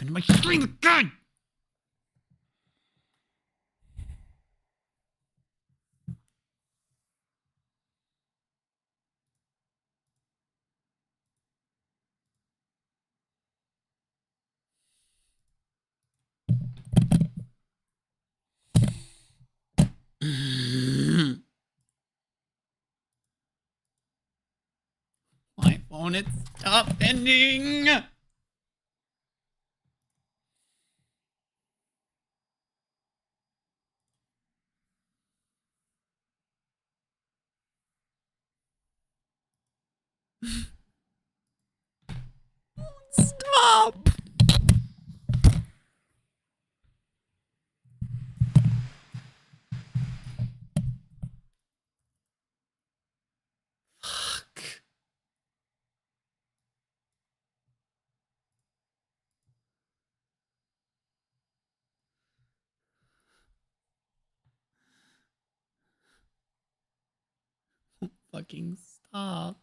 into my stream again! My phone, it stopped ending! Stop! Fuck. Fucking stop.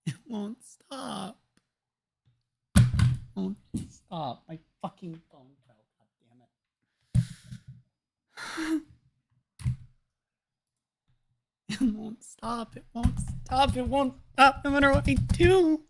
It won't stop. Won't stop. My fucking phone fell. God damn it. It won't stop. It won't stop. It won't stop no matter what I do.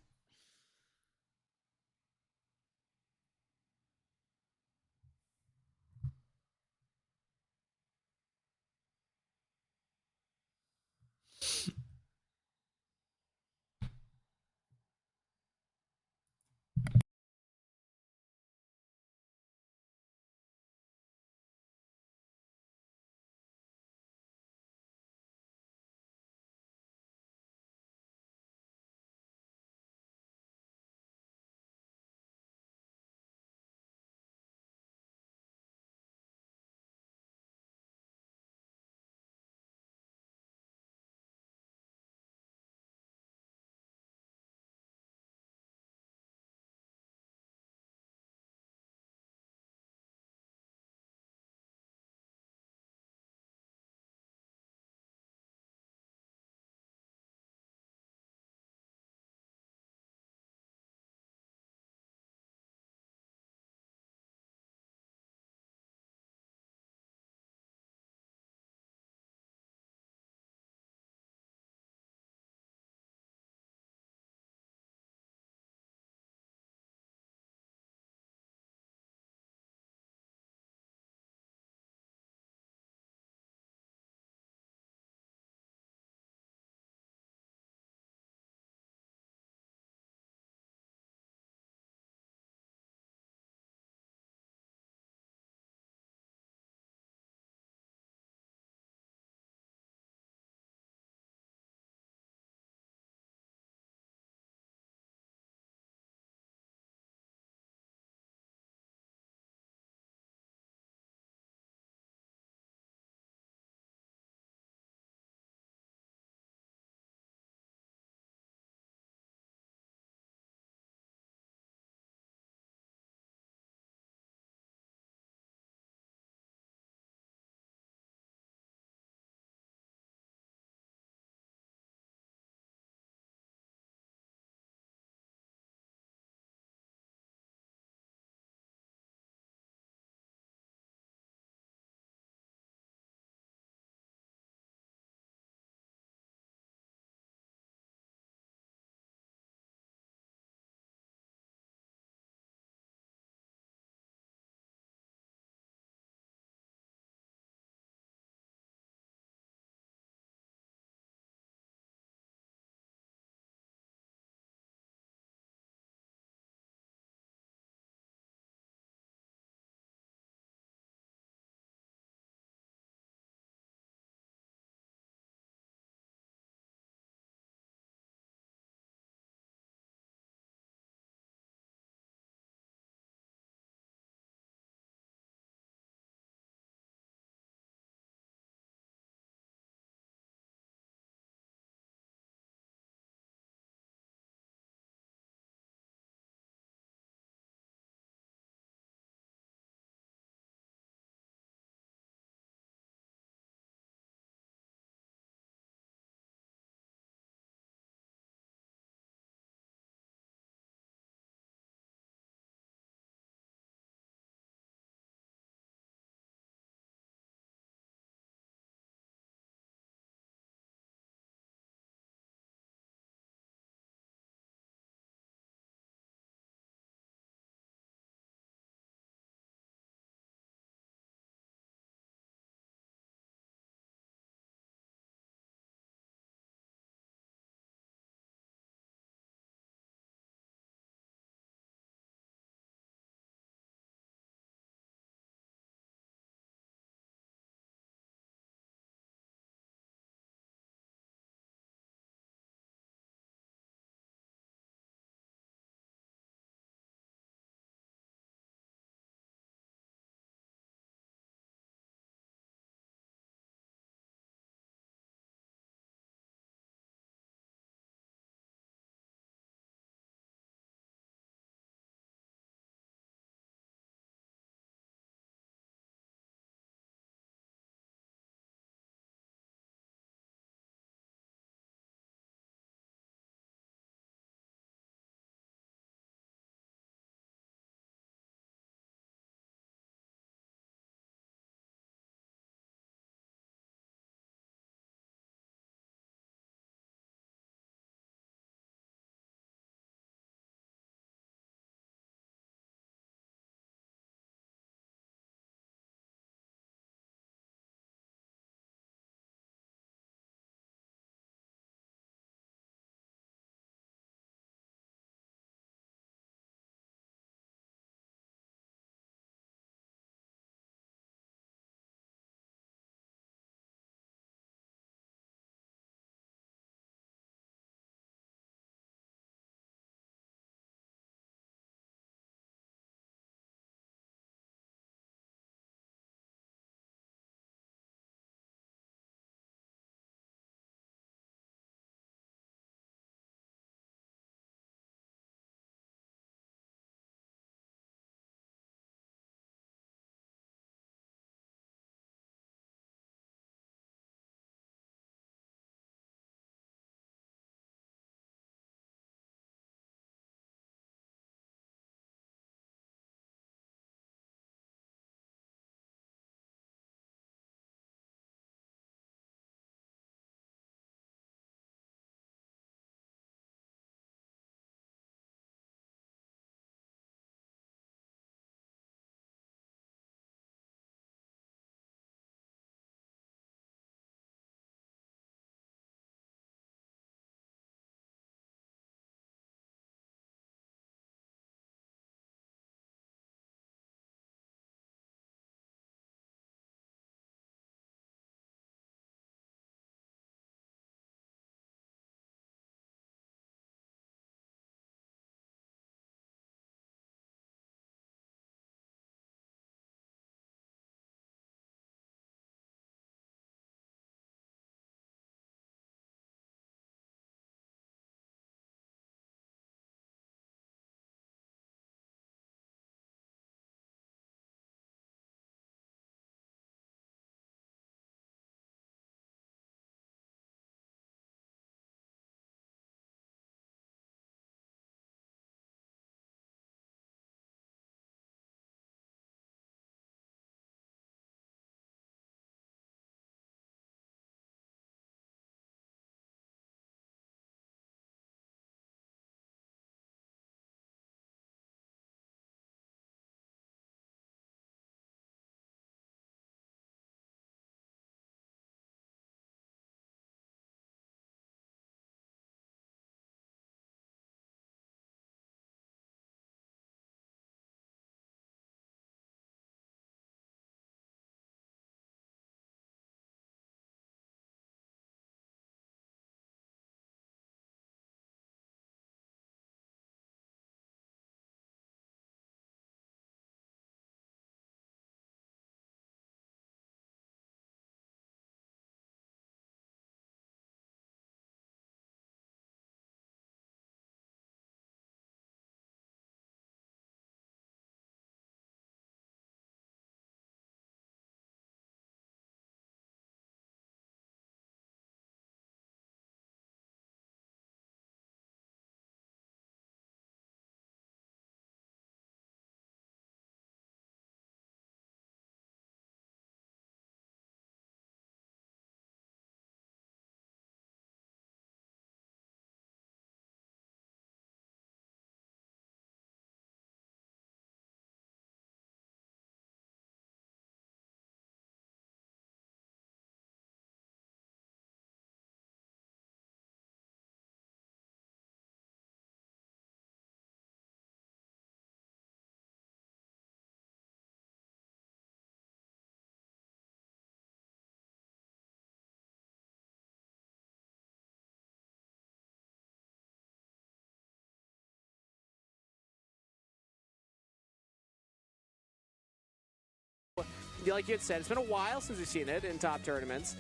like you had said, it's been a while since we've seen it in top tournaments.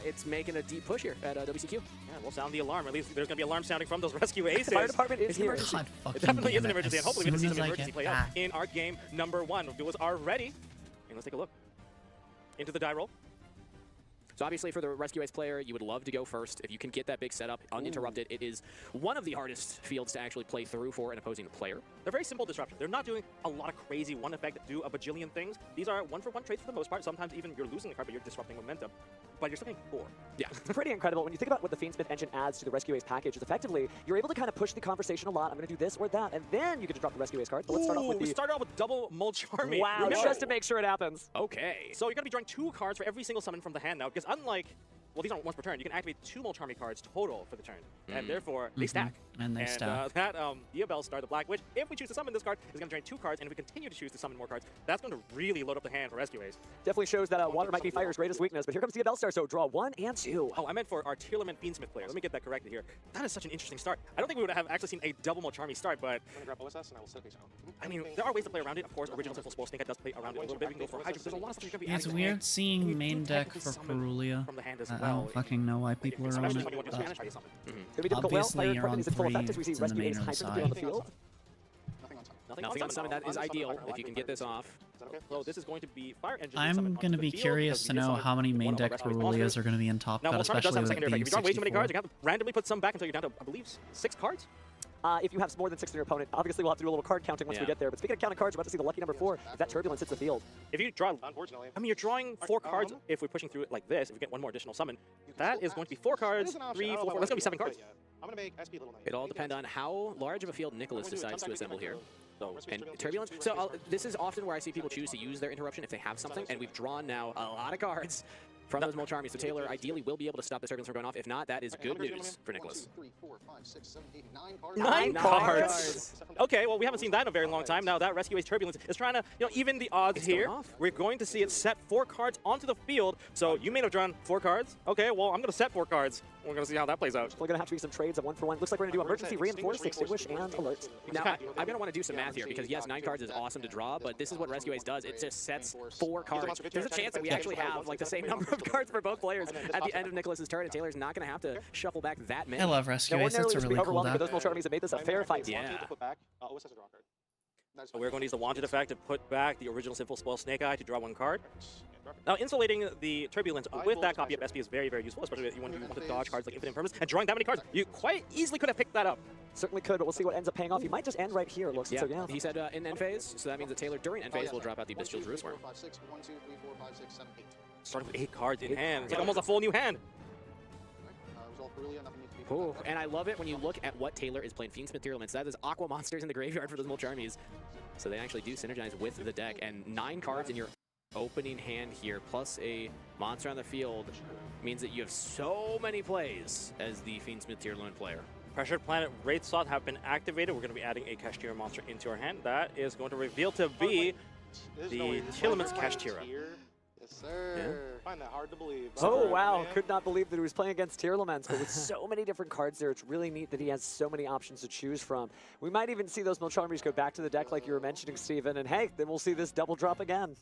It's making a deep push here at WCQ. Yeah, we'll sound the alarm. At least there's going to be alarm sounding from those rescue aces. The fire department is here. God It definitely is damn an emergency, and hopefully we As get to see soon some as I emergency get play out back. in our game number 1. Duels are ready. And let's take a look. Into the die roll. So obviously for the Rescue Ace player, you would love to go first. If you can get that big setup uninterrupted, it is one of the hardest fields to actually play through for an opposing player. They're very simple disruptions. They're not doing a lot of crazy one effect that do a bajillion things. These are one-for-one trades for the most part. Sometimes even you're losing a card, but you're disrupting momentum. But you're still getting 4. Yeah. It's pretty incredible. When you think about what the Fiendsmith engine adds to the Rescue Ace package, is effectively, you're able to kind of push the conversation a lot. I'm going to do this or that, and then you get to drop the Rescue Ace card. But let's start off with we started off with double Mulcharmy. Wow, Remember? just to make sure it happens. Okay. So you're going to be drawing 2 cards for every single summon from the hand now, because unlike, well, these aren't once per turn, you can activate 2 Mulcharmy cards total for the turn, and therefore they stack. And they stack. That Diabell Star, the Black Witch, if we choose to summon this card, is going to drain 2 cards, and if we continue to choose to summon more cards, that's going to really load up the hand for Rescue Ace. Definitely shows that water might be fire's greatest weakness, but here comes Diabell Star, so draw 1 and 2. Oh, I meant for our Tearlament Fiendsmith player. Let me get that corrected here. That is such an interesting start. I don't think we would have actually seen a double Mulcharmy start, but I'm gonna grab OSS and I will set these out. I mean, there are ways to play around it. Of course, original Simple Spell Snake does play around it a little bit. We can go for Hydra. There's a lot of stuff you're going to be It's adding to the weird hand. seeing You main do deck technically for summon Perulia. from the hand as I well. don't fucking know why people are on Especially it. when you want to do Spanish base summon. It's going to be difficult. Well, Obviously, fire you're department on is in full 3, effect as we see it's in the Rescue Ace main Hydra side. on the field. Nothing on summon. That is ideal if you can get this off. So this is going to be Fire Engine. I'm going to be curious to know how many main deck Perulias are going to be in Top Now, Cut, Mulcharmy does especially have a with it secondary effect. being If you draw way too many 64. cards, you have to randomly put some back until you're down to, I believe, 6 cards. If you have more than 6 in your opponent, obviously we'll have to do a little card counting once we get there. But speaking of counting cards, we're about to see the lucky number 4. If that Turbulence hits the field. If you draw, Unfortunately. I mean, you're drawing 4 cards if we're pushing through it like this. If we get one more additional summon, that is going to be 4 cards, 3, 4, 4. That's going to be 7 cards. I'm gonna make SP a little nice. It all depends on how large of a field Nicholas decides to assemble here. So, And Turbulence. So this is often where I see people choose to use their interruption if they have something, and we've drawn now a lot of cards from those Mulcharmies. So Taylor ideally will be able to stop the Turbulence from going off. If not, that is good news for Nicholas. 1, 2, 3, 4, 5, 6, 7, 8, 9 cards. 9 Nine cards. cards. Okay, well, we haven't seen that in a very long time. Now that Rescue Ace Turbulence is trying to, even the odds It's going here. off. We're going to see it set 4 cards onto the field. So you may have drawn 4 cards. Okay, well, I'm going to set 4 cards. We're going to see how that plays out. We're going to have to be some trades of 1-for-1. Looks like we're going to do Emergency Reinforce, Extinguish, and Alert. Now, I'm going to want to do some math here because, yes, 9 cards is awesome to draw, but this is what Rescue Ace does. It just sets 4 cards. There's a chance that we actually have like the same number of cards for both players at the end of Nicholas's turn, and Taylor's not going to have to shuffle back that many. I love Rescue Now, Ace. It's ordinarily a this would be really cool overwhelming, but deck. those Mulcharmies have made this a fair fight. Yeah. OSS a draw card. So we're going to use the Wanted effect to put back the original Simple Spell Snake Eye to draw 1 card. Now, insulating the Turbulence with that copy of SP is very, very useful, especially when you want to dodge cards like Infinite Impermanence. And drawing that many cards, you quite easily could have picked that up. Certainly could, but we'll see what ends up paying off. He might just end right here, it looks. Yeah, So, yeah. he said in end phase, so that means that Taylor during end phase will drop out the Bestial Druid Swarm. 1, 2, 3, 4, 5, 6, 7, 8. Starting with 8 cards in 8 hand. It's like cards. almost a full new hand. Resolve Perulia, nothing needs to be put Oh, back. and I love it when you look at what Taylor is playing. Fiendsmith Tearlaments. That is Aqua Monsters in the graveyard for those Mulcharmies. So they actually do synergize with the deck. And 9 cards in your opening hand here, plus a monster on the field, means that you have so many plays as the Fiendsmith Tearlament player. Pressured Planet Wraith Slot have been activated. We're going to be adding a Kashtira monster into our hand. That is going to reveal to be the Tearlament's Kashtira. Yes, sir. Find that hard to believe. Oh, wow. Could not believe that he was playing against Tearlaments, but with so many different cards there, it's really neat that he has so many options to choose from. We might even see those Mulcharmies go back to the deck like you were mentioning, Steven, and hey, then we'll see this double drop again.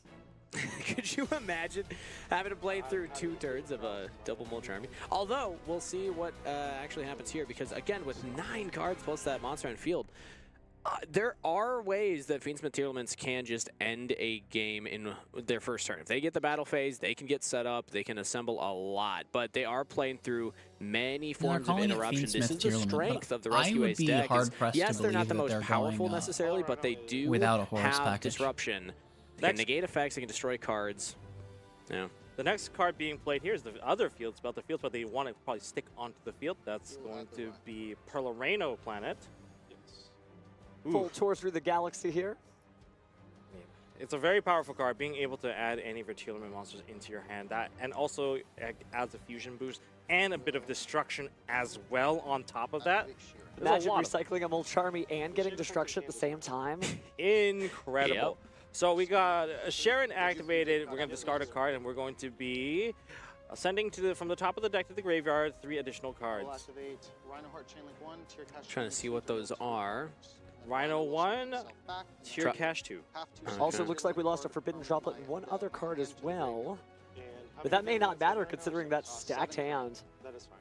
Could you imagine having to play through 2 turns of a double Mulcharmy? Although, we'll see what actually happens here, because again, with 9 cards plus that monster on field, there are ways that Fiendsmith Tearlaments can just end a game in their first turn. If they get the battle phase, they can get set up, they can assemble a lot, but they are playing through many forms of interruption. This is the strength of the Rescue Ace deck. Yes, they're not the most powerful necessarily, but they do without a Horus have package. disruption. They can negate effects, they can destroy cards. Yeah. The next card being played here is the other field spell. The field spell they want to probably stick onto the field. That's going to be Perloreno Planet. Full tour through the galaxy here. It's a very powerful card, being able to add any of your Tearlament monsters into your hand. That and also adds a fusion boost and a bit of destruction as well on top of that. There's Imagine a lot recycling a Mulcharmy and getting destruction at the same time. Incredible. So we got Sharon activated. We're going to discard a card, and we're going to be sending to from the top of the deck to the graveyard 3 additional cards. Trying to see what those are. Rhino 1, Tier Drop. Cash 2. Also looks like we lost a Forbidden Droplet and one other card as well. But that may not matter considering that stacked hand. That is fine.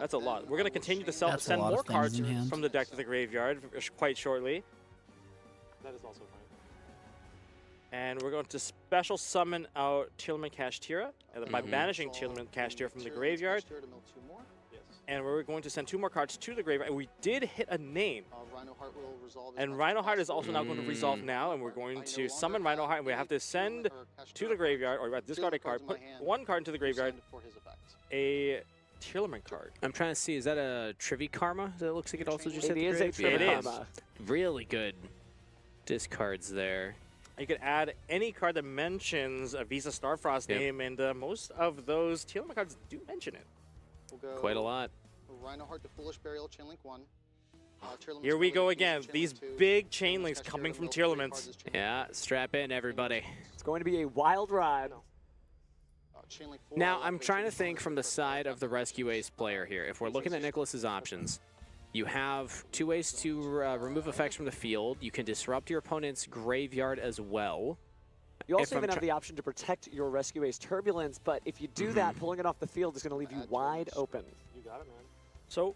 That's a lot. We're going to continue to That's a send lot more of things cards in hand. from the deck to the graveyard quite shortly. That is also fine. And we're going to special summon out Tearlament Kashtira, and then by banishing Tearlament Kashtira from the graveyard, and we're going to send 2 more cards to the graveyard. And we did hit a name. And Rhino Heart is also now going to resolve now, and we're going to summon Rhino Heart, and we have to send to the graveyard, or discard a card, put 1 card into the graveyard, a Tearlament card. I'm trying to see, is that a Trivi Karma that looks like it also just hit It the is a grave? Trivi It is. Karma. Really good discards there. You could add any card that mentions a Visa Starfrost name, and most of those Tearlament cards do mention it. Quite a lot. Rhino Heart to Foolish Burial, Chainlink 1. Here we go again. These big chain links coming from Tearlaments. Yeah, strap in, everybody. It's going to be a wild ride. Now, I'm trying to think from the side of the Rescue Ace player here. If we're looking at Nicholas's options, you have 2 ways to remove effects from the field. You can disrupt your opponent's graveyard as well. You also even have the option to protect your Rescue Ace Turbulence, but if you do that, pulling it off the field is going to leave you wide open. You got it, man. So,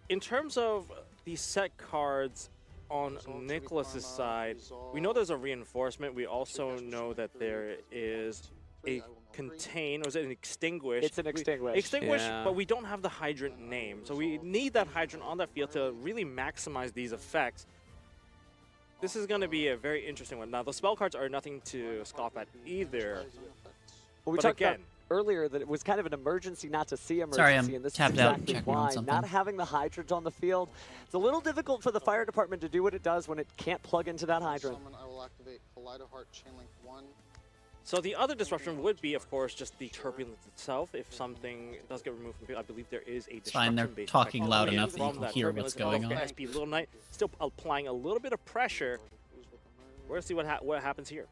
in terms of the set cards on Nicholas's side, we know there's a reinforcement. We also know that there is a contain, or is it an extinguish? It's an extinguish. Extinguish, Yeah. but we don't have the hydrant name. So we need that hydrant on that field to really maximize these effects. This is going to be a very interesting one. Now, the spell cards are nothing to scoff at either. Well, we But talked again, about earlier that it was kind of an emergency not to see emergency, Sorry, I'm and this tapped is out exactly checking on why. something. Not having the hydrant on the field, it's a little difficult for the fire department to do what it does when it can't plug into that hydrant. I will activate Kaleido Heart, Chainlink 1. so the other disruption would be, of course, just the turbulence itself. If something does get removed from the field, I believe there is a fine, they're disruption-based talking effect loud coming enough in that you from can hear turbulence. what's going And on. SP Little Knight still applying a little bit of pressure. We're going to see what happens here.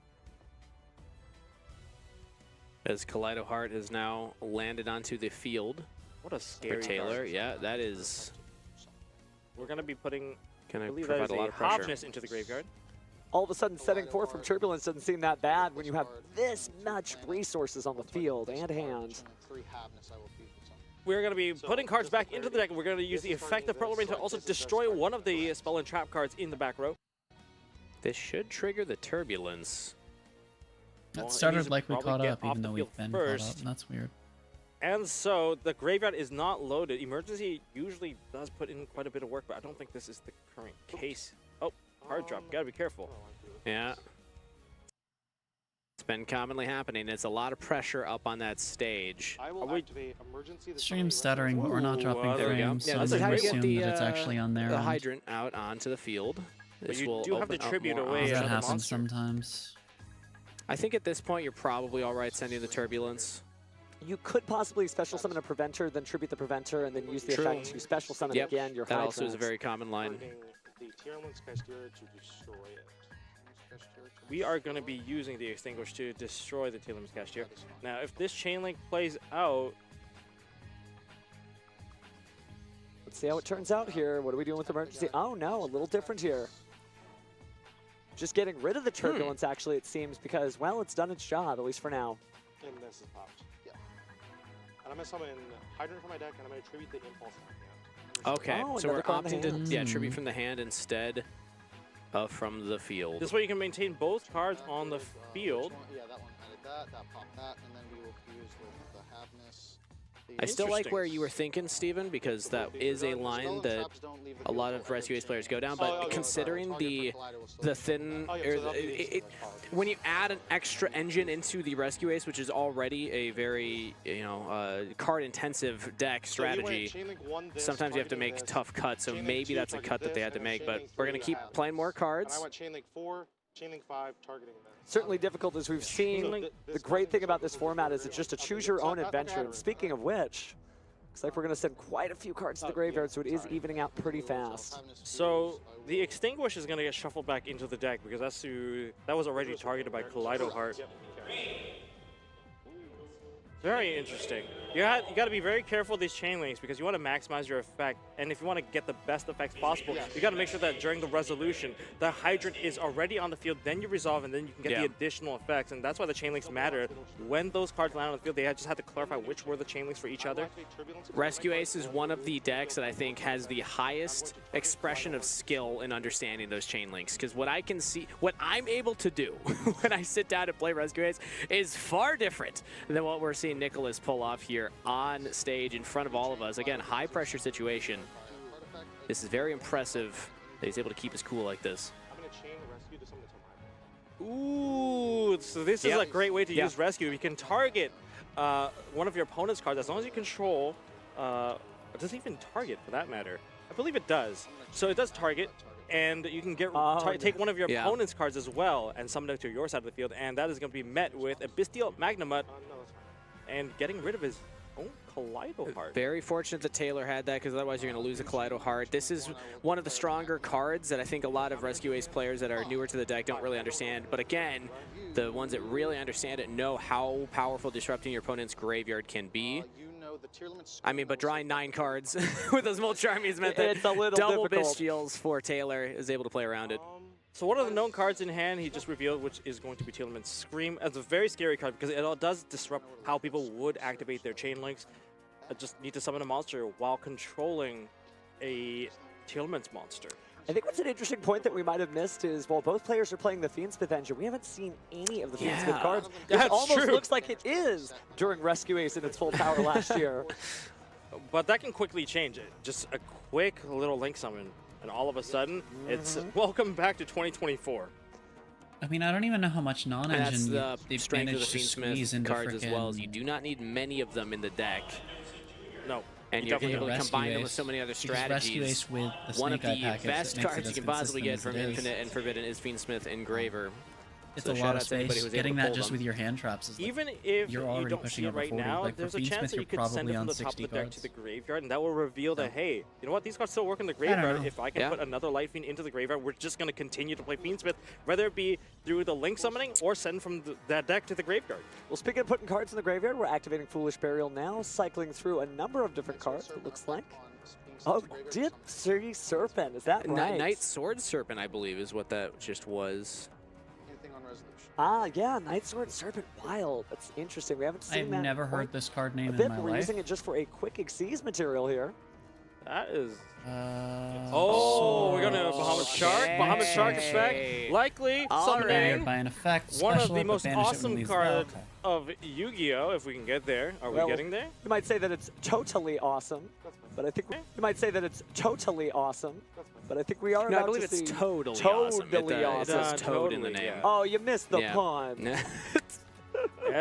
As Kaleido Heart has now landed onto the field What a for scary Taylor. card. Yeah, that is We're going to be putting, I going to believe that provide is a lot a of pressure. Hobness into the graveyard. All of a sudden, setting 4 from Turbulence doesn't seem that bad when you have this much resources on the field and hand. We're going to be putting cards back into the deck, and we're going to use the effect of Purple Rain to also destroy one of the spell and trap cards in the back row. This should trigger the Turbulence. That Well, it started needs to like we probably caught get up, off even the though field we've been caught first. up. That's weird. And so the graveyard is not loaded. Emergency usually does put in quite a bit of work, but I don't think this is the current case. Oh, hard drop. Gotta be careful. Yeah. It's been commonly happening. It's a lot of pressure up on that stage. I will activate emergency. Stream stuttering, but we're not dropping there we go. frames, Yeah, so this is I'm how going you to get assume the, that it's actually on their the end. hydrant out onto the field. This you will do have to open up tribute more away That another options. happens monster. sometimes. I think at this point you're probably all right sending the Turbulence. You could possibly special summon a Preventer, then tribute the Preventer, and then use the True. effect to special summon Yep, again your that also is a Hydrants. very common line. The Tearlance Kashtira to destroy it. We are going to be using the Extinguish to destroy the Tearlam's Cashier. Now, if this chain link plays out, Let's see how it turns out here. What are we doing with emergency? Oh no, a little different here. Just getting rid of the Turbulence, actually, it seems, because, well, it's done its job, at least for now. And this is popped. Yeah. And I'm going to summon Hydrant from my deck, and I'm going to tribute the Impulse from my hand. Okay, Oh, so we're another card in opting the to hand. tribute from the hand instead of from the field. this way you can maintain both cards on the field. Yeah, that one added that popped that, and then we will fuse with the Havness. I still like Interesting. where you were thinking, Steven, because that is a line that a lot of Rescue Ace players go down, but considering the thin, when you add an extra engine into the Rescue Ace, which is already a very, card-intensive deck strategy, sometimes you have to make tough cuts, so maybe that's a cut that they had to make, but we're going to keep playing more And I cards. went Chainlink 4, Chainlink 5, targeting that. Certainly difficult, as we've seen. The great thing about this format is it's just a choose-your-own adventure. And speaking of which, looks like we're going to send quite a few cards to the graveyard, so it is evening out pretty fast. So the Extinguish is going to get shuffled back into the deck because that was already targeted by Kaleido Heart. Very interesting. you got to be very careful of these chain links because you want to maximize your effect, and if you want to get the best effects possible, you got to make sure that during the resolution, the hydrant is already on the field, then you resolve, and then you can get the additional effects, and that's why the chain links matter. When those cards land on the field, they just had to clarify which were the chain links for each other. Rescue Ace is one of the decks that I think has the highest expression of skill in understanding those chain links, because what I can see, what I'm able to do when I sit down and play Rescue Ace is far different than what we're seeing Nicholas pull off here on stage in front of all of us. Again, high pressure situation. This is very impressive that he's able to keep his cool like this. I'm going to chain rescue to someone that's on my Ooh, so this is a great way to use rescue. You can target one of your opponent's cards as long as you control. It doesn't even target for that matter. I believe it does. So it does target, and you can get take one of your opponent's cards as well and summon it to your side of the field, and that is going to be met with a Bestial Magnamut and getting rid of his own Kaleido Heart. Very fortunate that Taylor had that, because otherwise you're going to lose a Kaleido Heart. This is one of the stronger cards that I think a lot of Rescue Ace players that are newer to the deck don't really understand. But again, the ones that really understand it know how powerful disrupting your opponent's graveyard can be. I mean, but drawing 9 cards with those Mulch Armies meant that it's a little double difficult. Bestials for Taylor is able to play around it. So one of the known cards in hand he just revealed, which is going to be Teal'c's Scream. It's a very scary card because it all does disrupt how people would activate their chain links. I just need to summon a monster while controlling a Teal'c's monster. I think what's an interesting point that we might have missed is while both players are playing the Fiendsmith engine, we haven't seen any of the Fiendsmith cards. That's it almost true. looks like it is during Rescue Ace in its full power last year. But that can quickly change it. Just a quick little link summon, and all of a sudden, it's welcome back to 2024. I mean, I don't even know how much And that's non-engine the they've strength of the managed to squeeze Fiendsmith into cards as well, as frickin' you do not need many of them in the deck. No. And you you're definitely able to Rescue combine them Ace, with so many other because Rescue strategies. Ace with the One of Snake Eye the package best that makes cards it you as can possibly get consistent from as it is. Infinite and Forbidden is Fiendsmith Engraver. It's So a shout lot out of to anybody space. who's Getting able to that pull just them. with your hand traps is like, Even if you're you already don't pushing see it over right 40. now, Like, for there's a Fiendsmith, chance that you're you could send probably it from on the top of 60 the deck to cards. the graveyard, and that will reveal that, hey, you know what, these cards still work in the I don't graveyard. know. If I can put another Light Fiend into the graveyard, we're just going to continue to play Fiendsmith, whether it be through the link summoning or send from that deck to the graveyard. Well, speaking of putting cards in the graveyard, we're activating Foolish Burial now, cycling through a number of different cards, it looks like. Oh, Dip Sea Serpent, is that right? Night Sword Serpent, I believe, is what that just was. Ah, yeah, Night Sword Serpent Wild. That's interesting. We haven't seen I've that. never quite heard this card a name in bit. my We're life. using it just for a quick Xyz material here. That is... Oh, we're going to Bahamut Shark. Bahamut Shark effect. Likely summoning by an effect. one of special the up, most banish it when awesome leaves- cards okay. of Yu-Gi-Oh! If we can get there. Are we Well, getting there? You might say that it's totally awesome, but I think you might say that it's totally awesome, but I think we are No, I about believe to it's see totally awesome. Totally It awesome. says Toad in the Totally, name. yeah. Oh, you missed the Yeah. pun. Yeah,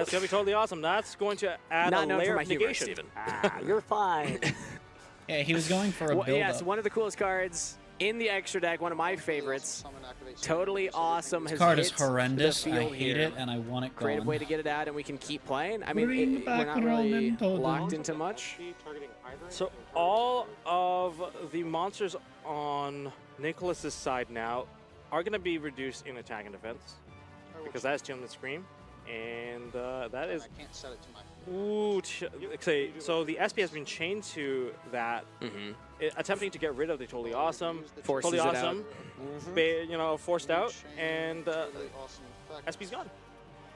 it's going to be totally awesome. That's going to add Not a known for layer my of humor, negation. Steven. Ah, you're fine. Yeah, he was going for a build-up. Yes, one of the coolest cards in the extra deck, one of my favorites. Totally awesome. This Has card is hit the horrendous. I field hate here. it, and I want it gone. Creative way to get it out, and we can keep playing. I mean, Bring we're back not the really Roman Totem. locked into much. So all of the monsters on Nicholas's side now are going to be reduced in attack and defense because that is Teal'c's Scream, and that is. I can't set it to my. Ooh, okay, so the SP has been chained to that, attempting to get rid of the Totally Awesome. Forces Totally it out. Awesome, forced out, and SP's gone.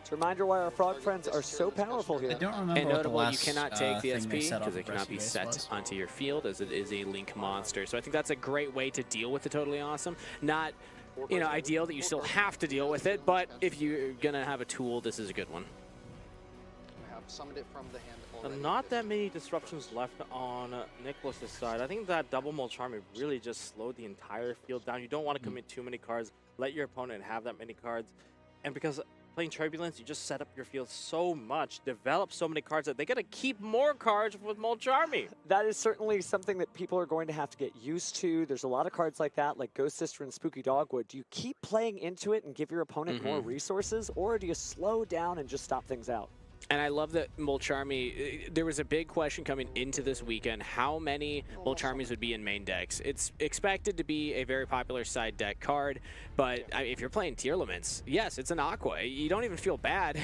It's a reminder why our frog friends are so powerful I here. don't remember And what the notable, last you cannot take the thing SP they set because off it cannot be Rescue Ace set was. onto your field as it is a link monster. So I think that's a great way to deal with the Totally Awesome. Not, ideal that you still have to deal with it, but if you're going to have a tool, this is a good one. I have summoned it from the hand already. Not that many disruptions left on Nicholas's side. I think that double Mulch Army really just slowed the entire field down. You don't want to commit too many cards. Let your opponent have that many cards. And because playing Turbulence, you just set up your field so much, develop so many cards that they got to keep more cards with Mulch Army. That is certainly something that people are going to have to get used to. There's a lot of cards like that, like Ghost Sister and Spooky Dogwood. Do you keep playing into it and give your opponent more resources, or do you slow down and just stop things out? And I love that Mulch Army, there was a big question coming into this weekend, how many Mulch Armies would be in main decks. It's expected to be a very popular side deck card, but if you're playing Teal'c's, yes, it's an Aqua. You don't even feel bad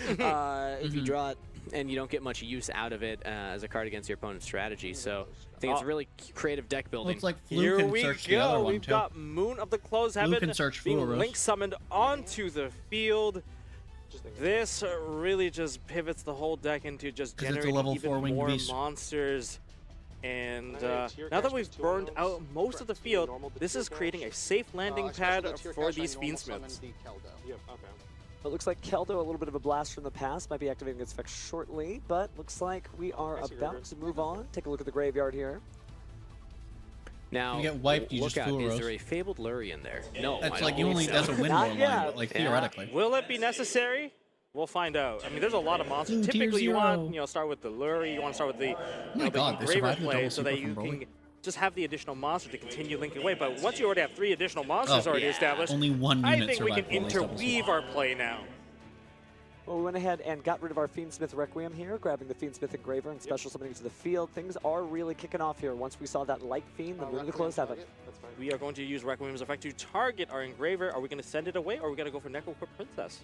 if you draw it and you don't get much use out of it as a card against your opponent's strategy. So I think it's really creative deck building. Looks like Flu Here can we search the other go. one We've too. got Moon of the Closed Flu Heaven can search being Fluorous. link summoned onto the field. This really just pivots the whole deck into just 'Cause it's a generating level even 4 winged more beast. monsters. And And tier now that cash we've plus 2 burned items. out most of the Correct. field, Normal to this tier is creating a cash. safe landing pad Especially for tier cash, these I normal Fiendsmiths. summon the Keldo. Yep, okay. It looks like Keldo, a little bit of a blast from the past, might be activating its effect shortly, but looks like we are Nice about Gregor. to move on. Take a look at the graveyard here. Now, You get wiped, you look just out, Flu is Rose. there a Fabled Lurry in there? No, That's I like don't you only believe that's a so. win Not more yet. one, but like Yeah. theoretically. Will it be necessary? We'll find out. I mean, there's a lot of monsters. Blue tier Typically, you 0. want start with the Lurry. You want to start with the, my the God, they Engraver survived the play double so that super you from can Broly. just have the additional monster to continue linking away. But once you already have 3 additional monsters Oh, already yeah. established, Only one I unit think we can survived Broly's double super. interweave our play now. Well, we went ahead and got rid of our Fiendsmith Requiem here, grabbing the Fiendsmith Engraver and special summoning to the field. Things are really kicking off here. Once we saw that Light Fiend, the Moon of the Closed Heaven. That's fine. We are going to use Requiem's effect to target our Engraver. Are we going to send it away, or are we going to go for Necro Princess?